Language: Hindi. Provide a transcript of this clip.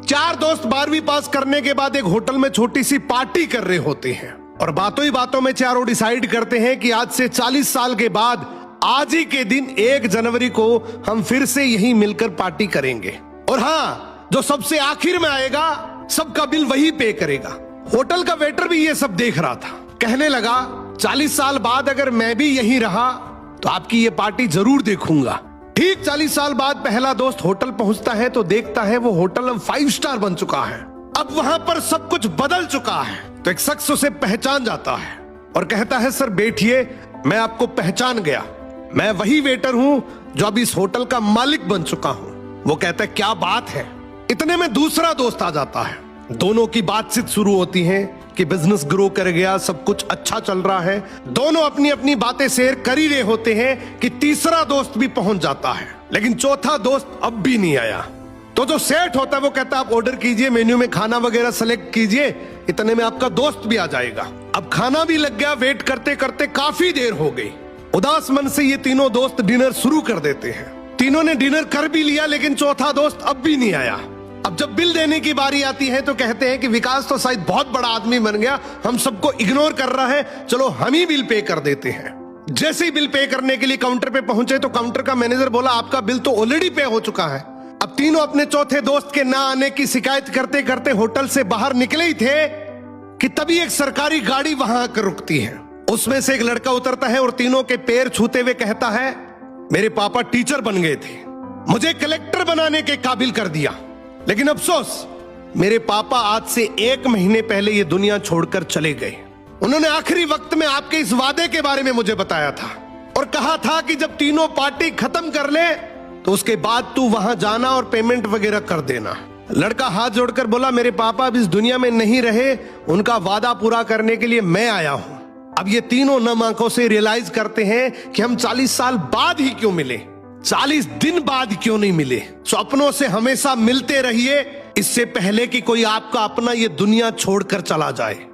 चार दोस्त 12वीं पास करने के बाद एक होटल में छोटी सी पार्टी कर रहे होते हैं और बातों ही बातों में चारों डिसाइड करते हैं कि आज से 40 साल के बाद आज ही के दिन 1 जनवरी को हम फिर से यहीं मिलकर पार्टी करेंगे। और हाँ, जो सबसे आखिर में आएगा सबका बिल वही पे करेगा। होटल का वेटर भी ये सब देख रहा था। कहने लगा 40 साल बाद अगर मैं भी यहीं रहा तो आपकी ये पार्टी जरूर देखूंगा। ठीक 40 साल बाद पहला दोस्त होटल पहुंचता है तो देखता है वो होटल अब 5 स्टार बन चुका है। अब वहां पर सब कुछ बदल चुका है। तो एक शख्स उसे पहचान जाता है और कहता है सर बैठिए, मैं आपको पहचान गया, मैं वही वेटर हूं जो अब इस होटल का मालिक बन चुका हूं। वो कहता है क्या बात है। इतने में दूसरा दोस्त आ जाता है। दोनों की बातचीत शुरू होती है कि बिजनेस ग्रो कर गया, सब कुछ अच्छा चल रहा है। दोनों अपनी अपनी बातें शेयर कर ही रहे होते हैं कि तीसरा दोस्त भी पहुंच जाता है, लेकिन चौथा दोस्त अब भी नहीं आया। तो जो सेठ होता है वो कहता है आप ऑर्डर कीजिए, मेन्यू में खाना वगैरह सेलेक्ट कीजिए, इतने में आपका दोस्त भी आ जाएगा। अब खाना भी लग गया। वेट करते करते काफी देर हो गई। उदास मन से ये तीनों दोस्त डिनर शुरू कर देते हैं। तीनों ने डिनर कर भी लिया, लेकिन चौथा दोस्त अब भी नहीं आया। अब जब बिल देने की बारी आती है तो कहते हैं कि विकास तो शायद बहुत बड़ा आदमी बन गया, हम सबको इग्नोर कर रहा है, चलो हम ही बिल पे कर देते हैं। जैसे ही बिल पे करने के लिए काउंटर पे पहुंचे तो काउंटर का मैनेजर बोला आपका बिल तो ऑलरेडी पे हो चुका है। अब तीनों अपने चौथे दोस्त के ना आने की शिकायत करते करते होटल से बाहर निकले ही थे कि तभी एक सरकारी गाड़ी वहां आकर रुकती है। उसमें से एक लड़का उतरता है और तीनों के पैर छूते हुए कहता है मेरे पापा टीचर बन गए थे, मुझे कलेक्टर बनाने के काबिल कर दिया, लेकिन अफसोस मेरे पापा आज से 1 महीने पहले ये दुनिया छोड़कर चले गए। उन्होंने आखिरी वक्त में आपके इस वादे के बारे में मुझे बताया था और कहा था कि जब तीनों पार्टी खत्म कर ले तो उसके बाद तू वहां जाना और पेमेंट वगैरह कर देना। लड़का हाथ जोड़कर बोला मेरे पापा अब इस दुनिया में नहीं रहे, उनका वादा पूरा करने के लिए मैं आया हूं। अब ये तीनों नम आंखों से रियलाइज करते हैं कि हम 40 साल बाद ही क्यों मिले, 40 दिन बाद क्यों नहीं मिले। स्वप्नों से हमेशा मिलते रहिए, इससे पहले कि कोई आपका अपना ये दुनिया छोड़कर चला जाए।